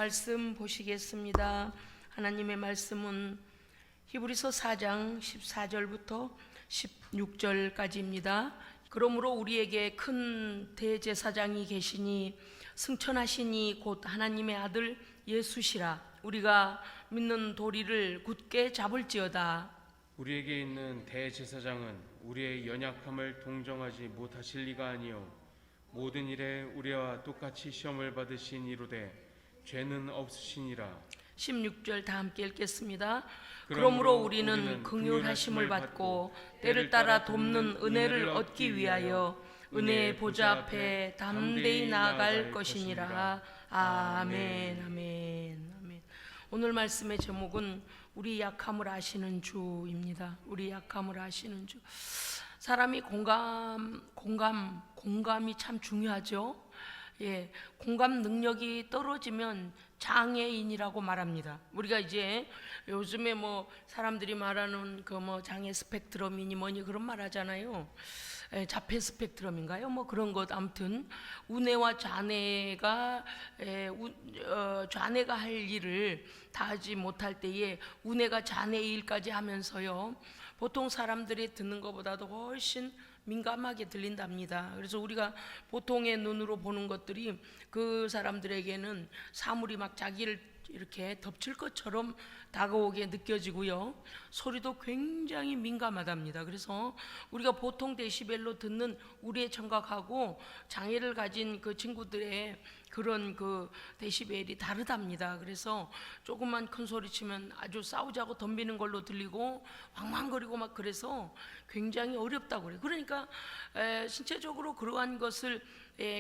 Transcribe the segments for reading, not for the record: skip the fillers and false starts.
말씀 보시겠습니다. 하나님의 말씀은 히브리서 4장 14절부터 16절까지입니다. 그러므로 우리에게 큰 대제사장이 계시니 승천하시니 곧 하나님의 아들 예수시라. 우리가 믿는 도리를 굳게 잡을지어다. 우리에게 있는 대제사장은 우리의 연약함을 동정하지 못하실 리가 아니요 모든 일에 우리와 똑같이 시험을 받으신 이로되 죄는 없으시니라. 16절 다 함께 읽겠습니다. 그러므로 우리는 긍휼하심을 받고 때를 따라 돕는 은혜를 얻기 위하여 은혜의 보좌 앞에 담대히 나아갈 것이니라. 아멘. 아멘. 아멘. 오늘 말씀의 제목은 우리 약함을 아시는 주입니다. 우리 약함을 아시는 주. 사람이 공감이 참 중요하죠. 예, 공감 능력이 떨어지면 장애인이라고 말합니다. 우리가 이제 요즘에 뭐 사람들이 말하는 그 뭐 장애 스펙트럼이니 뭐니 그런 말 하잖아요. 자폐 스펙트럼인가요? 뭐 그런 것. 아무튼 우뇌와 좌뇌가 좌뇌가 할 일을 다 하지 못할 때에 우뇌가 좌뇌 일까지 하면서요, 보통 사람들이 듣는 것보다도 훨씬 민감하게 들린답니다. 그래서 우리가 보통의 눈으로 보는 것들이 그 사람들에게는 사물이 막 자기를 이렇게 덮칠 것처럼 다가오게 느껴지고요, 소리도 굉장히 민감하답니다. 그래서 우리가 보통 데시벨로 듣는 우리의 청각하고 장애를 가진 그 친구들의 그런 그 데시벨이 다르답니다. 그래서 조금만 큰 소리 치면 아주 싸우자고 덤비는 걸로 들리고 왕왕거리고 막 그래서 굉장히 어렵다고 그래요. 그러니까 신체적으로 그러한 것을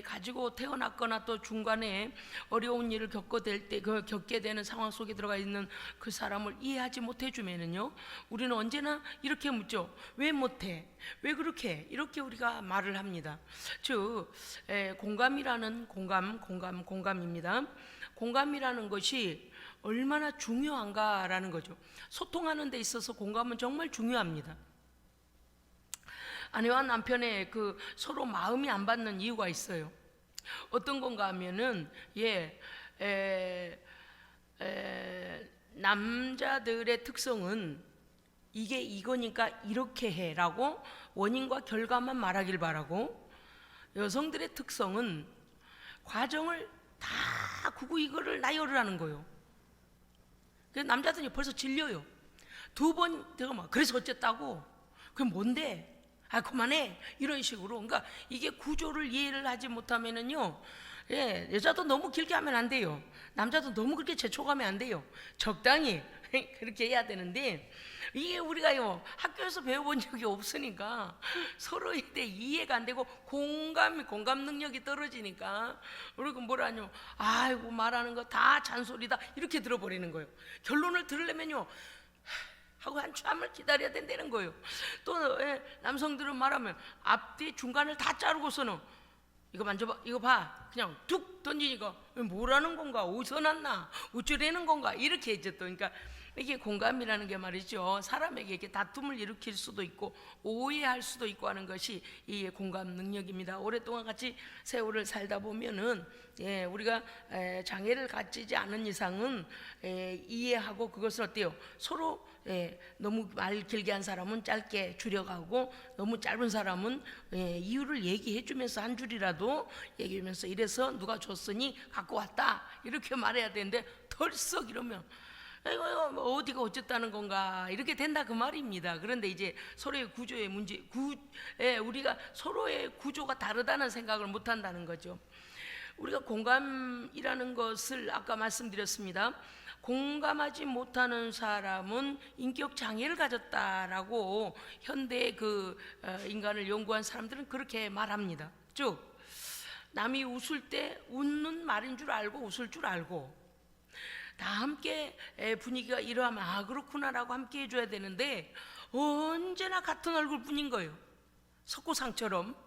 가지고 태어났거나 또 중간에 어려운 일을 겪게 되는 상황 속에 들어가 있는 그 사람을 이해하지 못해주면은요, 우리는 언제나 이렇게 묻죠. 왜 못해? 왜 그렇게 해? 이렇게 우리가 말을 합니다. 즉 공감이라는 공감입니다. 공감이라는 것이 얼마나 중요한가라는 거죠. 소통하는 데 있어서 공감은 정말 중요합니다. 아내와 남편의 그 서로 마음이 안 받는 이유가 있어요. 어떤 건가 하면은 남자들의 특성은 이게 이거니까 이렇게 해라고 원인과 결과만 말하길 바라고, 여성들의 특성은 과정을 다 구구 이거를 나열을 하는 거예요. 그래서 남자들이 벌써 질려요. 두 번 들어가 그래서 어쨌다고, 그게 뭔데? 아 그만해, 이런 식으로. 그러니까 이게 구조를 이해를 하지 못하면은요, 여자도 너무 길게 하면 안 돼요. 남자도 너무 그렇게 재촉하면 안 돼요. 적당히 그렇게 해야 되는데, 이게 우리가요 학교에서 배워본 적이 없으니까 서로에 대해 이해가 안 되고 공감 능력이 떨어지니까 우리가 뭐라뇨, 아이고 말하는 거 다 잔소리다 이렇게 들어버리는 거예요. 결론을 들으려면요 하고 한참을 기다려야 된다는 거예요. 또 남성들은 말하면 앞뒤 중간을 다 자르고서는 이거 만져봐, 이거 봐, 그냥 툭 던지니까 뭐라는 건가, 어디서 났나, 어쩌라는 건가 이렇게 했죠. 또 그러니까 이게 공감이라는 게 말이죠, 사람에게 이렇게 다툼을 일으킬 수도 있고 오해할 수도 있고 하는 것이 이 공감 능력입니다. 오랫동안 같이 세월을 살다 보면은 우리가 장애를 가지지 않은 이상은 이해하고 그것을 어때요, 서로 너무 말 길게 한 사람은 짧게 줄여가고 너무 짧은 사람은 이유를 얘기해 주면서 한 줄이라도 얘기하면서 이래서 누가 줬으니 갖고 왔다 이렇게 말해야 되는데, 덜썩 이러면 이거 어디가 어쨌다는 건가 이렇게 된다 그 말입니다. 그런데 이제 서로의 구조의 문제, 우리가 서로의 구조가 다르다는 생각을 못 한다는 거죠. 우리가 공감이라는 것을 아까 말씀드렸습니다. 공감하지 못하는 사람은 인격 장애를 가졌다라고 현대의 그 인간을 연구한 사람들은 그렇게 말합니다. 즉 남이 웃을 때 웃는 말인 줄 알고 웃을 줄 알고, 다 함께 분위기가 이러하면 아 그렇구나라고 함께 해줘야 되는데 언제나 같은 얼굴뿐인 거예요, 석고상처럼.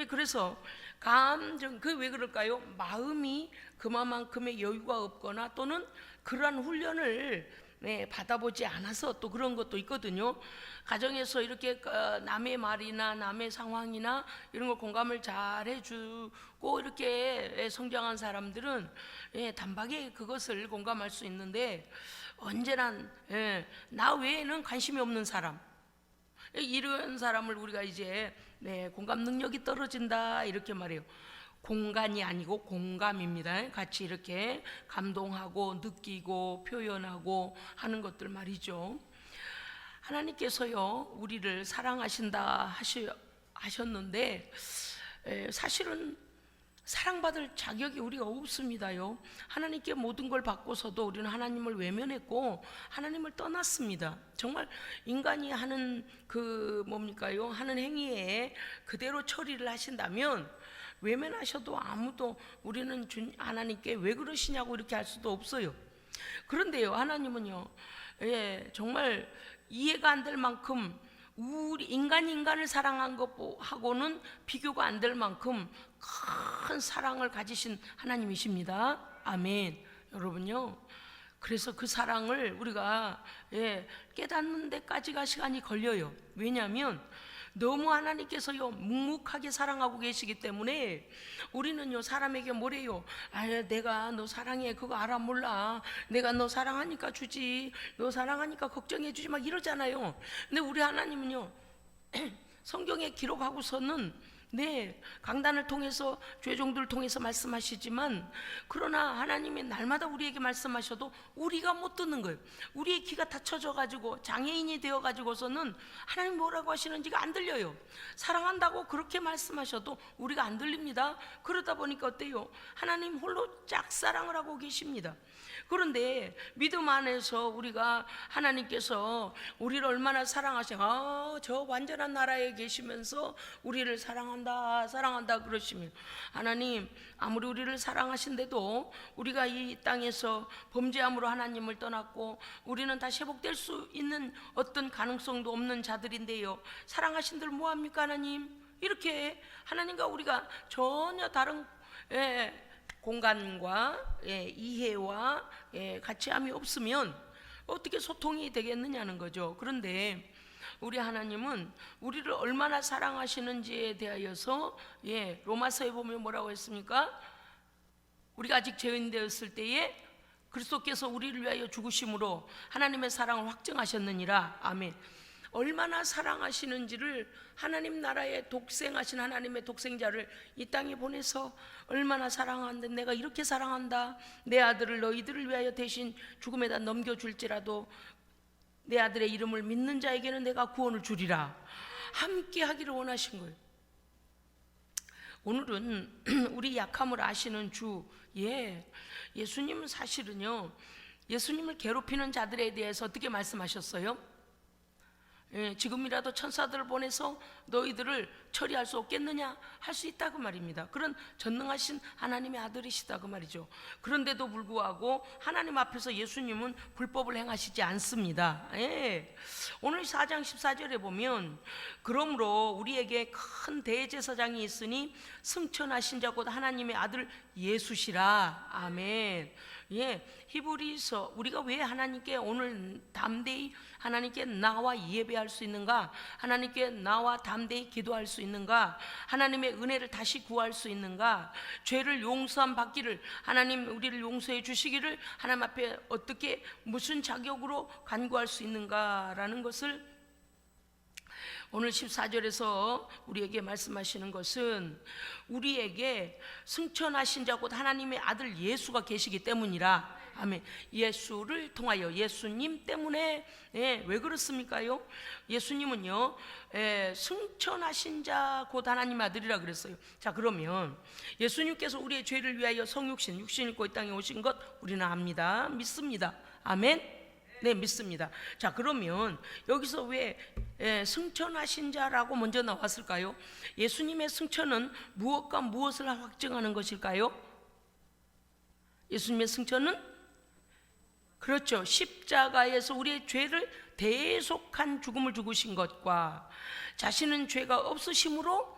그래서 감정, 그 왜 그럴까요? 마음이 그만큼의 여유가 없거나 또는 그러한 훈련을 받아보지 않아서 또 그런 것도 있거든요. 가정에서 이렇게 남의 말이나 남의 상황이나 이런 거 공감을 잘 해주고 이렇게 성장한 사람들은 단박에 그것을 공감할 수 있는데, 언제나 나 외에는 관심이 없는 사람, 이런 사람을 우리가 이제 공감 능력이 떨어진다 이렇게 말해요. 공간이 아니고 공감입니다. 같이 이렇게 감동하고 느끼고 표현하고 하는 것들 말이죠. 하나님께서요 우리를 사랑하신다 하셨는데 사실은 사랑받을 자격이 우리가 없습니다요. 하나님께 모든 걸 받고서도 우리는 하나님을 외면했고 하나님을 떠났습니다. 정말 인간이 하는 하는 행위에 그대로 처리를 하신다면 외면하셔도 아무도 우리는 하나님께 왜 그러시냐고 이렇게 할 수도 없어요. 그런데요 하나님은요 정말 이해가 안 될 만큼 우리 인간을 사랑한 것하고는 비교가 안 될 만큼 큰 사랑을 가지신 하나님이십니다. 아멘. 여러분요, 그래서 그 사랑을 우리가 깨닫는 데까지가 시간이 걸려요. 왜냐하면 너무 하나님께서요 묵묵하게 사랑하고 계시기 때문에 우리는요 사람에게 뭐래요? 내가 너 사랑해 그거 알아 몰라, 내가 너 사랑하니까 주지, 너 사랑하니까 걱정해 주지 막 이러잖아요. 근데 우리 하나님은요 성경에 기록하고서는 강단을 통해서 죄종들을 통해서 말씀하시지만, 그러나 하나님이 날마다 우리에게 말씀하셔도 우리가 못 듣는 거예요. 우리의 귀가 닫혀져 가지고 장애인이 되어 가지고서는 하나님 뭐라고 하시는지가 안 들려요. 사랑한다고 그렇게 말씀하셔도 우리가 안 들립니다. 그러다 보니까 어때요? 하나님 홀로 짝사랑을 하고 계십니다. 그런데 믿음 안에서 우리가 하나님께서 우리를 얼마나 사랑하시고 저 완전한 나라에 계시면서 우리를 사랑한다 그러시면, 하나님 아무리 우리를 사랑하신데도 우리가 이 땅에서 범죄함으로 하나님을 떠났고 우리는 다시 회복될 수 있는 어떤 가능성도 없는 자들인데요, 사랑하신들 뭐합니까 하나님? 이렇게 하나님과 우리가 전혀 다른 공간과 이해와 같이함이 없으면 어떻게 소통이 되겠느냐는 거죠. 그런데 우리 하나님은 우리를 얼마나 사랑하시는지에 대하여서 로마서에 보면 뭐라고 했습니까? 우리가 아직 죄인 되었을 때에 그리스도께서 우리를 위하여 죽으심으로 하나님의 사랑을 확증하셨느니라. 아멘. 얼마나 사랑하시는지를, 하나님 나라에 독생하신 하나님의 독생자를 이 땅에 보내서 얼마나 사랑하는데, 내가 이렇게 사랑한다, 내 아들을 너희들을 위하여 대신 죽음에다 넘겨줄지라도 내 아들의 이름을 믿는 자에게는 내가 구원을 주리라, 함께 하기를 원하신 거예요. 오늘은 우리 약함을 아시는 주, 예수님은 사실은요 예수님을 괴롭히는 자들에 대해서 어떻게 말씀하셨어요? 지금이라도 천사들을 보내서 너희들을 처리할 수 없겠느냐? 할 수 있다 그 말입니다. 그런 전능하신 하나님의 아들이시다 그 말이죠. 그런데도 불구하고 하나님 앞에서 예수님은 불법을 행하시지 않습니다. 오늘 4장 14절에 보면, 그러므로 우리에게 큰 대제사장이 있으니 승천하신 자 곧 하나님의 아들 예수시라. 아멘. 히브리서, 우리가 왜 하나님께 오늘 담대히 하나님께 나와 예배할 수 있는가? 하나님께 나와 담대히 기도할 수 있는가? 하나님의 은혜를 다시 구할 수 있는가? 죄를 용서함 받기를, 하나님 우리를 용서해 주시기를 하나님 앞에 어떻게 무슨 자격으로 간구할 수 있는가라는 것을 오늘 14절에서 우리에게 말씀하시는 것은, 우리에게 승천하신 자 곧 하나님의 아들 예수가 계시기 때문이라. 아멘. 예수를 통하여, 예수님 때문에. 왜 그렇습니까요? 예수님은요 승천하신 자 곧 하나님 아들이라 그랬어요. 자, 그러면 예수님께서 우리의 죄를 위하여 육신을 입고 이 땅에 오신 것 우리는 압니다. 믿습니다. 아멘. 네, 믿습니다. 자, 그러면 여기서 왜 승천하신 자라고 먼저 나왔을까요? 예수님의 승천은 무엇과 무엇을 확증하는 것일까요? 예수님의 승천은, 그렇죠, 십자가에서 우리의 죄를 대속한 죽음을 죽으신 것과 자신은 죄가 없으심으로,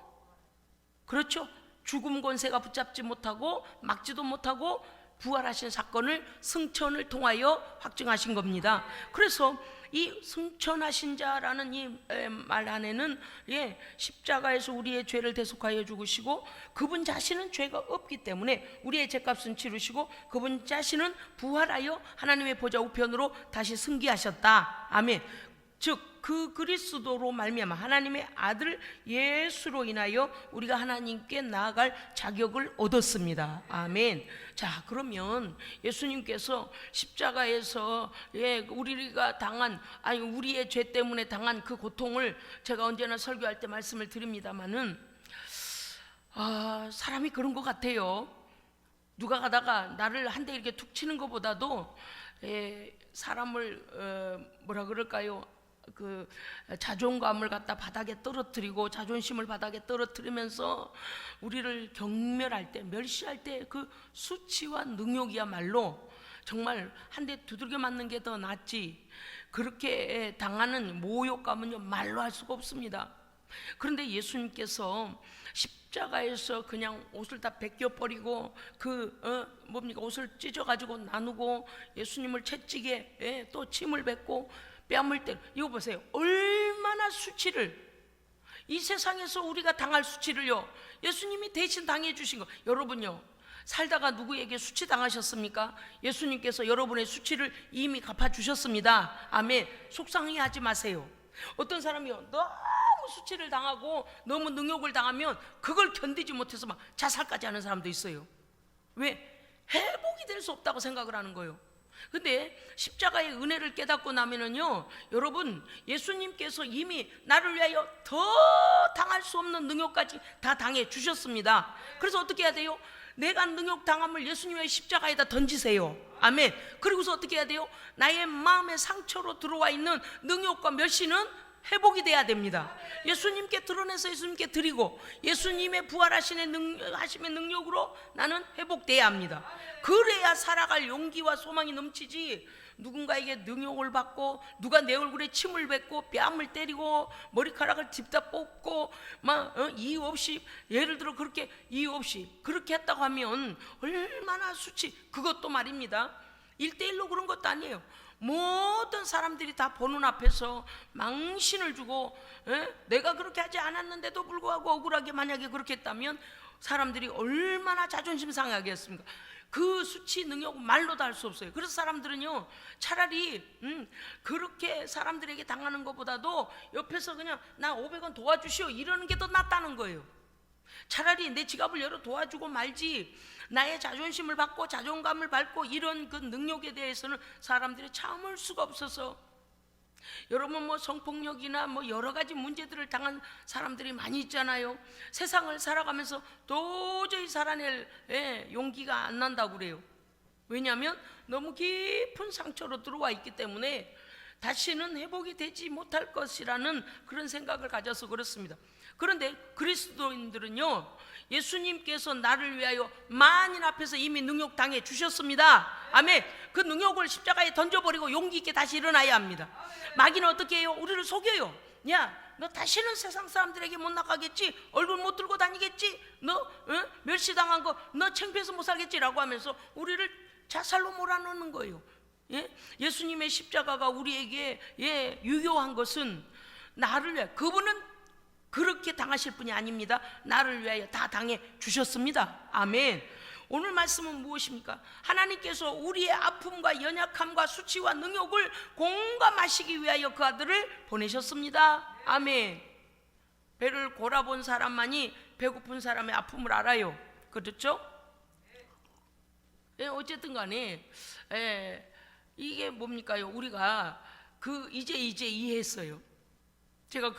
그렇죠, 죽음 권세가 붙잡지 못하고 막지도 못하고 부활하신 사건을 승천을 통하여 확증하신 겁니다. 그래서 이 승천하신 자라는 이 말 안에는 십자가에서 우리의 죄를 대속하여 죽으시고 그분 자신은 죄가 없기 때문에 우리의 죄값은 치르시고 그분 자신은 부활하여 하나님의 보좌 우편으로 다시 승귀하셨다. 아멘. 즉 그 그리스도로 말미암아 하나님의 아들 예수로 인하여 우리가 하나님께 나아갈 자격을 얻었습니다. 아멘. 자, 그러면 예수님께서 십자가에서 우리가 당한 우리의 죄 때문에 당한 그 고통을 제가 언제나 설교할 때 말씀을 드립니다마는 사람이 그런 것 같아요. 누가 가다가 나를 한 대 이렇게 툭 치는 것보다도 사람을 뭐라 그럴까요? 그 자존감을 갖다 바닥에 떨어뜨리고 자존심을 바닥에 떨어뜨리면서 우리를 경멸할 때, 멸시할 때 그 수치와 능욕이야말로 정말 한 대 두들겨 맞는 게 더 낫지, 그렇게 당하는 모욕감은요 말로 할 수가 없습니다. 그런데 예수님께서 십자가에서 그냥 옷을 다 벗겨버리고 옷을 찢어가지고 나누고 예수님을 채찍에 또 침을 뱉고 뺨을 때려, 이거 보세요. 얼마나 수치를, 이 세상에서 우리가 당할 수치를요 예수님이 대신 당해 주신 거. 여러분요 살다가 누구에게 수치 당하셨습니까? 예수님께서 여러분의 수치를 이미 갚아주셨습니다. 아멘. 속상해하지 마세요. 어떤 사람이요 너무 수치를 당하고 너무 능욕을 당하면 그걸 견디지 못해서 막 자살까지 하는 사람도 있어요. 왜? 회복이 될 수 없다고 생각을 하는 거예요. 근데 십자가의 은혜를 깨닫고 나면은요 여러분, 예수님께서 이미 나를 위하여 더 당할 수 없는 능욕까지 다 당해 주셨습니다. 그래서 어떻게 해야 돼요? 내가 능욕 당함을 예수님의 십자가에다 던지세요. 아멘. 그리고서 어떻게 해야 돼요? 나의 마음의 상처로 들어와 있는 능욕과 멸시는 회복이 돼야 됩니다. 예수님께 드러내서 예수님께 드리고 예수님의 부활하심의 능력으로 나는 회복돼야 합니다. 그래야 살아갈 용기와 소망이 넘치지, 누군가에게 능욕을 받고 누가 내 얼굴에 침을 뱉고 뺨을 때리고 머리카락을 짚다 뽑고 이유 없이, 예를 들어 그렇게 이유 없이 그렇게 했다고 하면 얼마나 수치. 그것도 말입니다 1대1로 그런 것도 아니에요. 모든 사람들이 다 보는 앞에서 망신을 주고 내가 그렇게 하지 않았는데도 불구하고 억울하게 만약에 그렇게 했다면 사람들이 얼마나 자존심 상하겠습니까? 그 수치 능력 말로도 할 수 없어요. 그래서 사람들은요 차라리 그렇게 사람들에게 당하는 것보다도 옆에서 그냥 나 500원 도와주시오 이러는 게 더 낫다는 거예요. 차라리 내 지갑을 열어 도와주고 말지, 나의 자존심을 받고 자존감을 밟고 이런 그 능력에 대해서는 사람들이 참을 수가 없어서, 여러분 성폭력이나 여러 가지 문제들을 당한 사람들이 많이 있잖아요. 세상을 살아가면서 도저히 살아낼 용기가 안 난다고 그래요. 왜냐하면 너무 깊은 상처로 들어와 있기 때문에 다시는 회복이 되지 못할 것이라는 그런 생각을 가져서 그렇습니다. 그런데 그리스도인들은요 예수님께서 나를 위하여 만인 앞에서 이미 능욕 당해 주셨습니다. 아멘. 그 능욕을 십자가에 던져버리고 용기 있게 다시 일어나야 합니다. 마귀는 어떻게 해요? 우리를 속여요. 야, 너 다시는 세상 사람들에게 못 나가겠지? 얼굴 못 들고 다니겠지? 너 멸시당한 거 너 창피해서 못 살겠지라고 하면서 우리를 자살로 몰아넣는 거예요. 예수님의 십자가가 우리에게 유효한 것은 나를 위해, 그분은 그렇게 당하실 분이 아닙니다. 나를 위하여 다 당해 주셨습니다. 아멘. 오늘 말씀은 무엇입니까? 하나님께서 우리의 아픔과 연약함과 수치와 능욕을 공감하시기 위하여 그 아들을 보내셨습니다. 아멘. 배를 골아본 사람만이 배고픈 사람의 아픔을 알아요. 그렇죠? 어쨌든 간에 이게 뭡니까요? 우리가 이제 이해했어요. 제가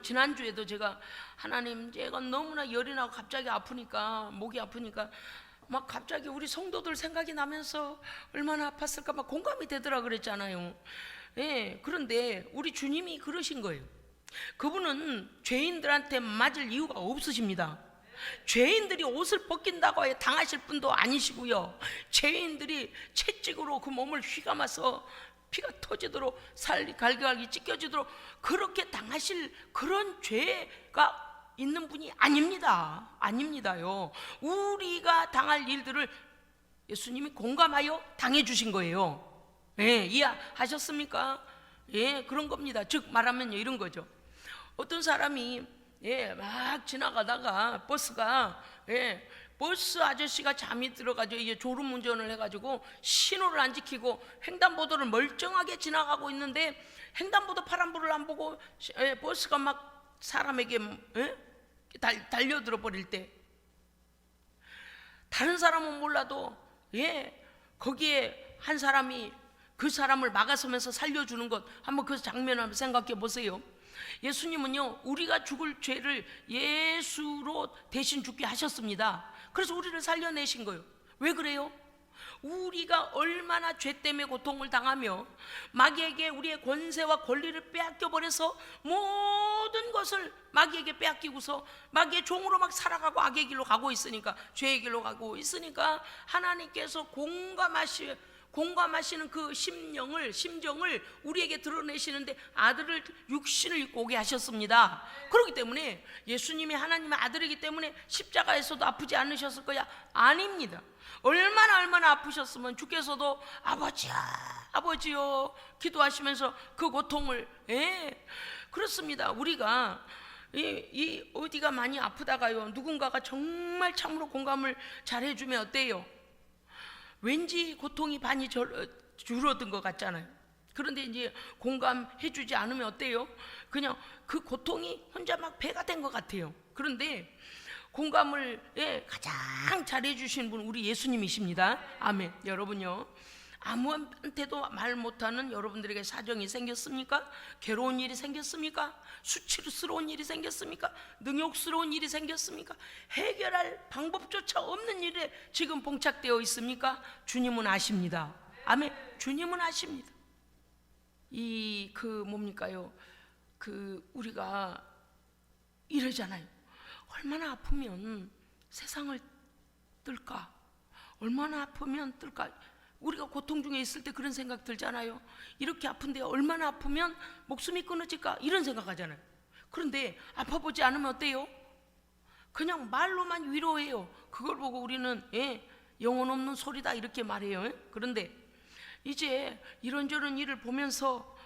지난주에도 제가 하나님, 제가 너무나 열이 나고 갑자기 아프니까, 목이 아프니까 막 갑자기 우리 성도들 생각이 나면서 얼마나 아팠을까 막 공감이 되더라 그랬잖아요. 그런데 우리 주님이 그러신 거예요. 그분은 죄인들한테 맞을 이유가 없으십니다. 죄인들이 옷을 벗긴다고 해 당하실 분도 아니시고요, 죄인들이 채찍으로 그 몸을 휘감아서 피가 터지도록 갈기갈기 찢겨지도록 그렇게 당하실 그런 죄가 있는 분이 아닙니다요. 우리가 당할 일들을 예수님이 공감하여 당해 주신 거예요. 예, 이해하셨습니까? 예, 그런 겁니다. 즉 말하면요, 이런 거죠. 어떤 사람이 막 지나가다가 버스가 버스 아저씨가 잠이 들어가지고 이제 졸음 운전을 해가지고 신호를 안 지키고 횡단보도를 멀쩡하게 지나가고 있는데 횡단보도 파란불을 안 보고 버스가 막 사람에게 달려들어 버릴 때, 다른 사람은 몰라도 거기에 한 사람이 그 사람을 막아서면서 살려주는 것, 한번 그 장면을 한번 생각해 보세요. 예수님은요, 우리가 죽을 죄를 예수로 대신 죽게 하셨습니다. 그래서 우리를 살려내신 거예요. 왜 그래요? 우리가 얼마나 죄 때문에 고통을 당하며 마귀에게 우리의 권세와 권리를 빼앗겨버려서 모든 것을 마귀에게 빼앗기고서 마귀의 종으로 막 살아가고 악의 길로 가고 있으니까, 죄의 길로 가고 있으니까 하나님께서 공감하시는 그 심정을 우리에게 드러내시는데 아들을, 육신을 입고 오게 하셨습니다. 그렇기 때문에 예수님이 하나님의 아들이기 때문에 십자가에서도 아프지 않으셨을 거야? 아닙니다. 얼마나 아프셨으면 주께서도 아버지요 기도하시면서 그 고통을, 그렇습니다. 우리가 이 어디가 많이 아프다가요, 누군가가 정말 참으로 공감을 잘 해주면 어때요? 왠지 고통이 많이 줄어든 것 같잖아요. 그런데 이제 공감해주지 않으면 어때요? 그냥 그 고통이 혼자 막 배가 된 것 같아요. 그런데 공감을 가장 잘해주신 분 우리 예수님이십니다. 아멘. 여러분요, 아무한테도 말 못하는 여러분들에게 사정이 생겼습니까? 괴로운 일이 생겼습니까? 수치스러운 일이 생겼습니까? 능욕스러운 일이 생겼습니까? 해결할 방법조차 없는 일에 지금 봉착되어 있습니까? 주님은 아십니다. 아멘. 주님은 아십니다. 우리가 이러잖아요. 얼마나 아프면 세상을 뜰까? 얼마나 아프면 뜰까? 우리가 고통 중에 있을 때 그런 생각 들잖아요. 이렇게 아픈데 얼마나 아프면 목숨이 끊어질까? 이런 생각하잖아요. 그런데 아파보지 않으면 어때요? 그냥 말로만 위로해요. 그걸 보고 우리는 영혼 없는 소리다 이렇게 말해요. 그런데 이제 이런저런 일을 보면서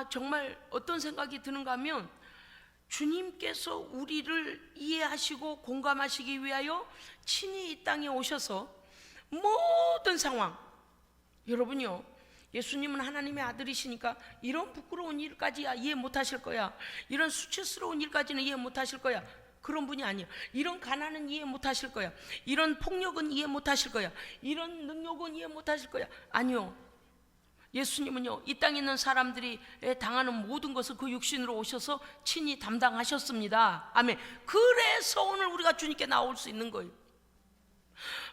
정말 어떤 생각이 드는가 하면, 주님께서 우리를 이해하시고 공감하시기 위하여 친히 이 땅에 오셔서 모든 상황, 여러분요, 예수님은 하나님의 아들이시니까 이런 부끄러운 일까지 이해 못하실 거야, 이런 수치스러운 일까지는 이해 못하실 거야, 그런 분이 아니에요. 이런 가난은 이해 못하실 거야, 이런 폭력은 이해 못하실 거야, 이런 능력은 이해 못하실 거야. 아니요. 예수님은요, 이 땅에 있는 사람들이 당하는 모든 것을 그 육신으로 오셔서 친히 담당하셨습니다. 아멘. 그래서 오늘 우리가 주님께 나올 수 있는 거예요.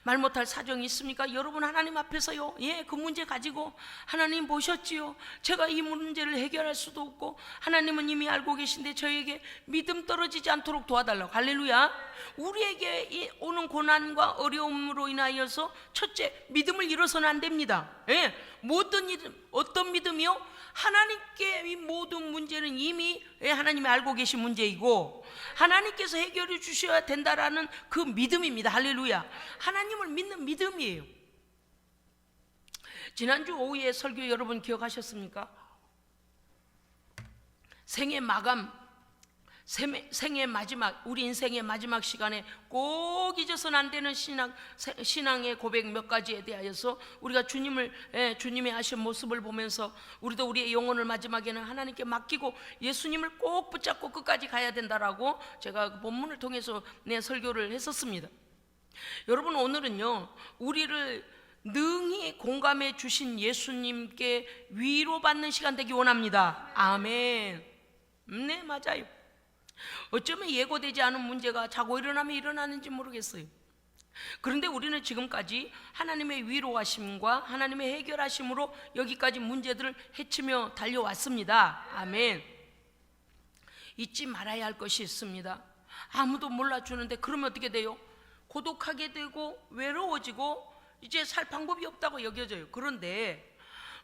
말 못할 사정이 있습니까? 여러분 하나님 앞에서요, 그 문제 가지고 하나님 보셨지요? 제가 이 문제를 해결할 수도 없고 하나님은 이미 알고 계신데 저에게 믿음 떨어지지 않도록 도와달라고. 할렐루야. 우리에게 오는 고난과 어려움으로 인하여서 첫째, 믿음을 잃어서는 안 됩니다. 어떤 믿음이요? 하나님께 이 모든 문제는 이미 하나님이 알고 계신 문제이고 하나님께서 해결해 주셔야 된다라는 그 믿음입니다. 할렐루야. 하나님을 믿는 믿음이에요. 지난주 오후에 설교 여러분 기억하셨습니까? 생의 마지막, 우리 인생의 마지막 시간에 꼭 잊어서는 안 되는 신앙의 고백 몇 가지에 대하여서 우리가 주님의 하신 모습을 보면서 우리도 우리의 영혼을 마지막에는 하나님께 맡기고 예수님을 꼭 붙잡고 끝까지 가야 된다라고 제가 본문을 통해서 설교를 했었습니다. 여러분, 오늘은요, 우리를 능히 공감해 주신 예수님께 위로받는 시간 되기 원합니다. 아멘. 네, 맞아요. 어쩌면 예고되지 않은 문제가 자고 일어나면 일어나는지 모르겠어요. 그런데 우리는 지금까지 하나님의 위로하심과 하나님의 해결하심으로 여기까지 문제들을 헤치며 달려왔습니다. 아멘. 잊지 말아야 할 것이 있습니다. 아무도 몰라주는데 그러면 어떻게 돼요? 고독하게 되고 외로워지고 이제 살 방법이 없다고 여겨져요. 그런데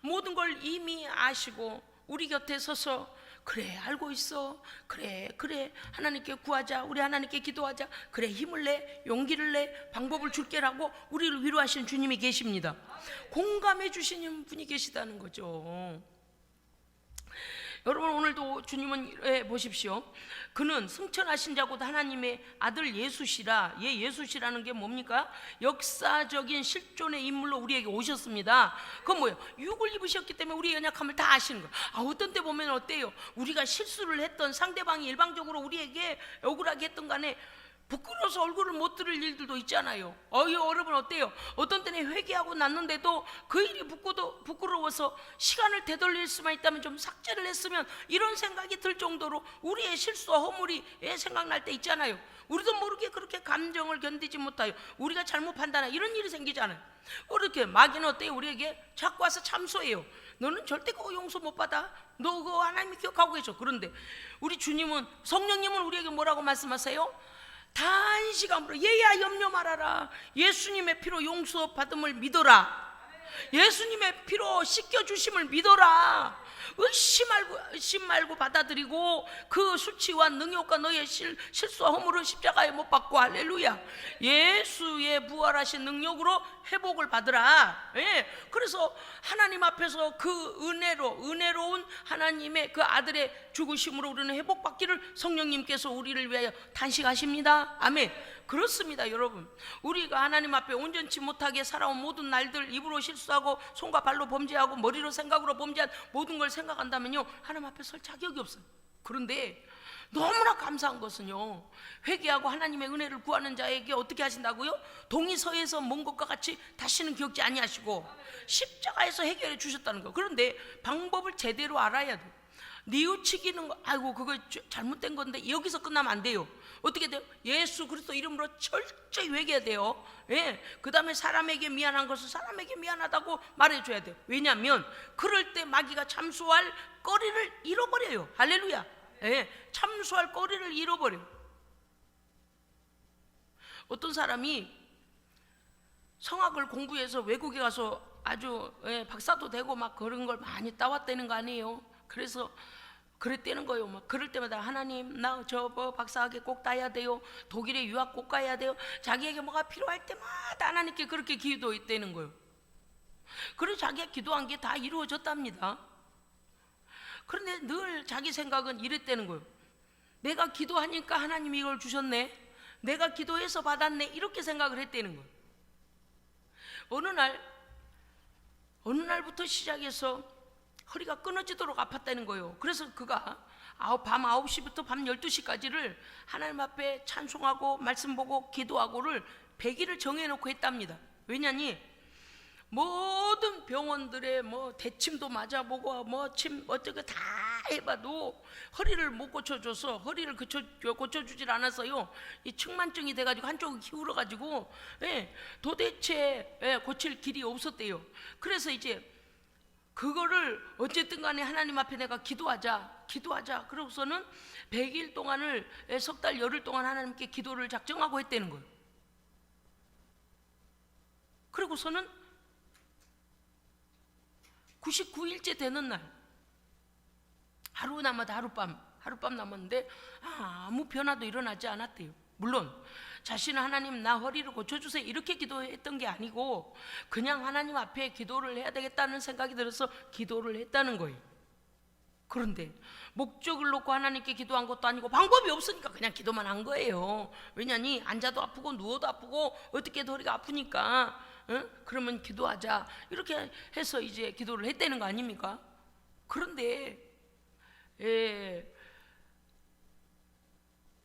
모든 걸 이미 아시고 우리 곁에 서서 그래 알고 있어. 그래 하나님께 구하자. 우리 하나님께 기도하자. 그래 힘을 내, 용기를 내, 방법을 줄게라고 우리를 위로하시는 주님이 계십니다. 공감해 주시는 분이 계시다는 거죠. 여러분 오늘도 주님은 보십시오. 그는 승천하신 자고도 하나님의 아들 예수시라. 예수시라는 게 뭡니까? 역사적인 실존의 인물로 우리에게 오셨습니다. 그건 뭐예요? 육을 입으셨기 때문에 우리의 연약함을 다 아시는 거예요. 어떤 때 보면 어때요? 우리가 실수를 했던, 상대방이 일방적으로 우리에게 억울하게 했던 간에 부끄러워서 얼굴을 못 들을 일들도 있잖아요. 여러분 어때요? 어떤 때는 회개하고 났는데도 그 일이 부끄러워서 시간을 되돌릴 수만 있다면 좀 삭제를 했으면, 이런 생각이 들 정도로 우리의 실수와 허물이 생각날 때 있잖아요. 우리도 모르게 그렇게 감정을 견디지 못하여 우리가 잘못 판단하여 이런 일이 생기잖아요. 그렇게 마귀는 어때요? 우리에게 자꾸 와서 참소해요. 너는 절대 그거 용서 못 받아. 너 그거 하나님이 기억하고 계셔. 그런데 우리 주님은, 성령님은 우리에게 뭐라고 말씀하세요? 단시간으로 얘야 염려 말아라. 예수님의 피로 용서 받음을 믿어라. 예수님의 피로 씻겨주심을 믿어라. 의심 말고 받아들이고 그 수치와 능욕과 너의 실수와 허물을 십자가에 못 박고, 할렐루야, 예수의 부활하신 능력으로 회복을 받으라. 그래서 하나님 앞에서 그 은혜로운 하나님의 그 아들의 죽으심으로 우리는 회복받기를 성령님께서 우리를 위하여 단식하십니다. 아멘. 그렇습니다. 여러분, 우리가 하나님 앞에 온전치 못하게 살아온 모든 날들, 입으로 실수하고 손과 발로 범죄하고 머리로 생각으로 범죄한 모든 걸 생각한다면요, 하나님 앞에 설 자격이 없어요. 그런데 너무나 감사한 것은요, 회개하고 하나님의 은혜를 구하는 자에게 어떻게 하신다고요? 동이서에서 먼 것과 같이 다시는 기억지 아니하시고 십자가에서 해결해 주셨다는 거예요. 그런데 방법을 제대로 알아야 돼요. 뉘우치기는 거, 아이고 그거 잘못된 건데, 여기서 끝나면 안 돼요. 어떻게 돼요? 예수 그리스도 이름으로 철저히 회개해야 돼요. 그 다음에 사람에게 미안한 것을 사람에게 미안하다고 말해줘야 돼요. 왜냐하면 그럴 때 마귀가 참수할 거리를 잃어버려요. 할렐루야. 참수할 거리를 잃어버려요. 어떤 사람이 성악을 공부해서 외국에 가서 아주 박사도 되고 막 그런 걸 많이 따왔다는 거 아니에요. 그래서 그랬다는 거예요. 막 그럴 때마다 하나님, 나 저 박사학위 꼭 따야 돼요. 독일에 유학 꼭 가야 돼요. 자기에게 뭐가 필요할 때마다 하나님께 그렇게 기도했다는 거예요. 그래서 자기가 기도한 게 다 이루어졌답니다. 그런데 늘 자기 생각은 이랬다는 거예요. 내가 기도하니까 하나님이 이걸 주셨네, 내가 기도해서 받았네, 이렇게 생각을 했다는 거예요. 어느 날부터 시작해서 허리가 끊어지도록 아팠다는 거예요. 그래서 그가 밤 9시부터 밤 12시까지를 하나님 앞에 찬송하고 말씀 보고 기도하고를 100일을 정해놓고 했답니다. 왜냐니 모든 병원들의 대침도 맞아보고 침 어쩌고 다 해봐도 허리를 못 고쳐줘서, 허리를 고쳐주질 않았어요. 이 측만증이 돼가지고 한쪽은 기울어가지고 도대체 고칠 길이 없었대요. 그래서 이제 그거를 어쨌든 간에 하나님 앞에 내가 기도하자 그러고서는 100일 동안을, 석 달 열흘 동안 하나님께 기도를 작정하고 했다는 거예요. 그리고서는 99일째 되는 날, 하루 남았다, 하룻밤 남았는데 아무 변화도 일어나지 않았대요. 물론 자신은 하나님, 나 허리를 고쳐주세요 이렇게 기도했던 게 아니고 그냥 하나님 앞에 기도를 해야 되겠다는 생각이 들어서 기도를 했다는 거예요. 그런데 목적을 놓고 하나님께 기도한 것도 아니고 방법이 없으니까 그냥 기도만 한 거예요. 왜냐니 앉아도 아프고 누워도 아프고 어떻게 허리가 아프니까 그러면 기도하자 이렇게 해서 이제 기도를 했다는 거 아닙니까? 그런데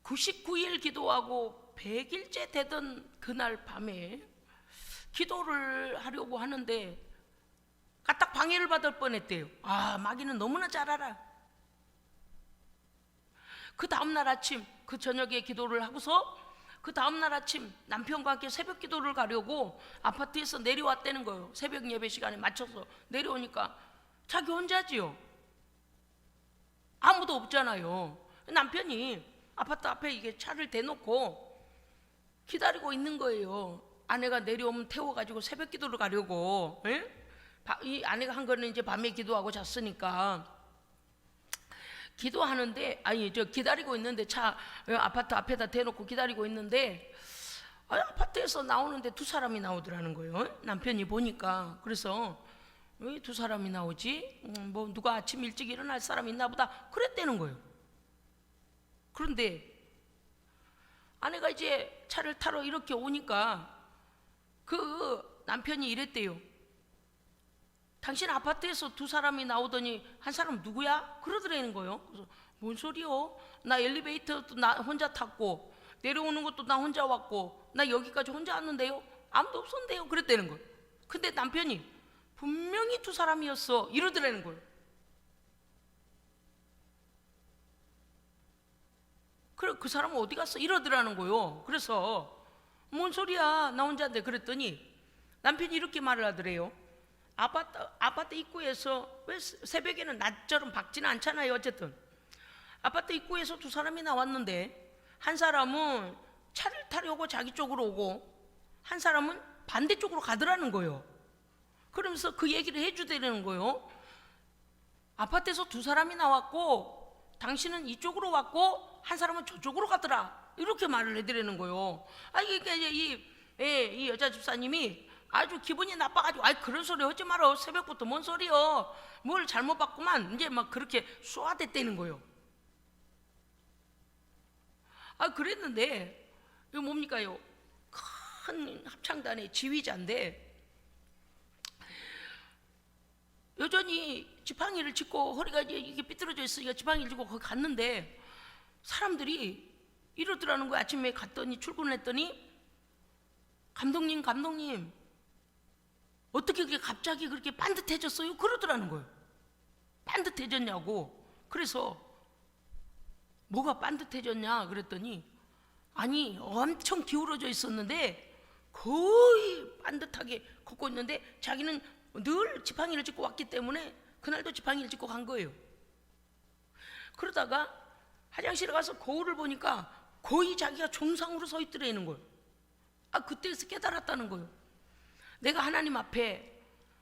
99일 기도하고 100일째 되던 그날 밤에 기도를 하려고 하는데 까딱 방해를 받을 뻔했대요. 마귀는 너무나 잘 알아. 그 다음날 아침, 그 저녁에 기도를 하고서 그 다음날 아침 남편과 함께 새벽 기도를 가려고 아파트에서 내려왔다는 거예요. 새벽 예배 시간에 맞춰서 내려오니까 자기 혼자지요. 아무도 없잖아요. 남편이 아파트 앞에 이게 차를 대놓고 기다리고 있는 거예요. 아내가 내려오면 태워가지고 새벽 기도를 가려고. 이 아내가 한 거는 이제 밤에 기도하고 잤으니까 기도하는데, 아니 저 기다리고 있는데, 차 아파트 앞에다 대놓고 기다리고 있는데, 아파트에서 나오는데 두 사람이 나오더라는 거예요. 남편이 보니까. 그래서 왜 두 사람이 나오지? 뭐 누가 아침 일찍 일어날 사람이 있나 보다 그랬다는 거예요. 그런데 아내가 이제 차를 타러 이렇게 오니까 그 남편이 이랬대요. 당신 아파트에서 두 사람이 나오더니 한 사람 누구야? 그러더라는 거예요. 그래서 뭔 소리요? 나 엘리베이터도 나 혼자 탔고, 내려오는 것도 나 혼자 왔고, 나 여기까지 혼자 왔는데요? 아무도 없었는데요? 그랬다는 거예요. 근데 남편이 분명히 두 사람이었어 이러더라는 거예요. 그래, 그 사람은 어디 갔어? 이러더라는 거예요. 그래서 뭔 소리야, 나 혼자인데. 그랬더니 남편이 이렇게 말을 하더래요. 아파트 입구에서, 왜 새벽에는 낮처럼 밝지는 않잖아요. 어쨌든 아파트 입구에서 두 사람이 나왔는데, 한 사람은 차를 타려고 자기 쪽으로 오고, 한 사람은 반대쪽으로 가더라는 거예요. 그러면서 그 얘기를 해주더라는 거예요. 아파트에서 두 사람이 나왔고, 당신은 이쪽으로 왔고, 한 사람은 저쪽으로 가더라. 이렇게 말을 해드리는 거예요. 그러니까 이 여자 집사님이 아주 기분이 나빠가지고, 그런 소리 하지 마라. 새벽부터 뭔 소리여. 뭘 잘못 봤구만. 이제 막 그렇게 쏘아댔다는 거예요. 그랬는데, 이거 뭡니까요? 큰 합창단의 지휘자인데, 여전히 지팡이를 짚고, 허리가 이게 삐뚤어져 있으니까 지팡이를 짚고 거기 갔는데, 사람들이 이러더라는 거예요. 아침에 갔더니, 출근을 했더니, 감독님 어떻게 그게 갑자기 그렇게 반듯해졌어요? 그러더라는 거예요. 반듯해졌냐고. 그래서 뭐가 반듯해졌냐 그랬더니, 아니 엄청 기울어져 있었는데 거의 반듯하게 걷고 있는데, 자기는 늘 지팡이를 짚고 왔기 때문에 그날도 지팡이를 짚고 간 거예요. 그러다가 화장실에 가서 거울을 보니까 거의 자기가 정상으로 서 있더라는 거예요. 그때서 깨달았다는 거예요. 내가 하나님 앞에,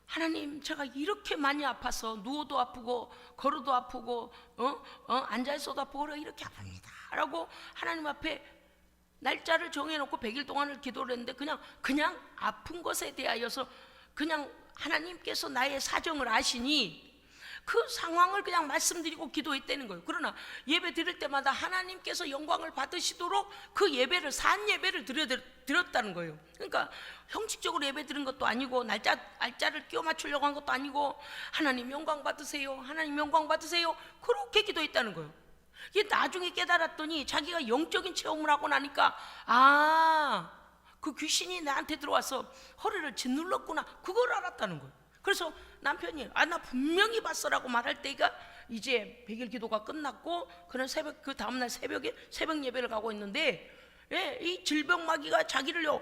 하나님 제가 이렇게 많이 아파서 누워도 아프고 걸어도 아프고 앉아있어도 아프고 이렇게 아픕니다 라고 하나님 앞에 날짜를 정해놓고 100일 동안을 기도를 했는데, 그냥 아픈 것에 대하여서 그냥 하나님께서 나의 사정을 아시니 그 상황을 그냥 말씀드리고 기도했다는 거예요. 그러나 예배 드릴 때마다 하나님께서 영광을 받으시도록 그 예배를, 산 예배를 드렸다는 거예요. 그러니까 형식적으로 예배 드린 것도 아니고, 날짜를 끼워 맞추려고 한 것도 아니고, 하나님 영광 받으세요, 하나님 영광 받으세요, 그렇게 기도했다는 거예요. 이게 나중에 깨달았더니, 자기가 영적인 체험을 하고 나니까, 그 귀신이 나한테 들어와서 허리를 짓눌렀구나, 그걸 알았다는 거예요. 그래서 남편이 나 분명히 봤어라고 말할 때가 이제 100일 기도가 끝났고, 그런 그 다음날 새벽에 새벽 예배를 가고 있는데, 이 질병 마귀가 자기를요,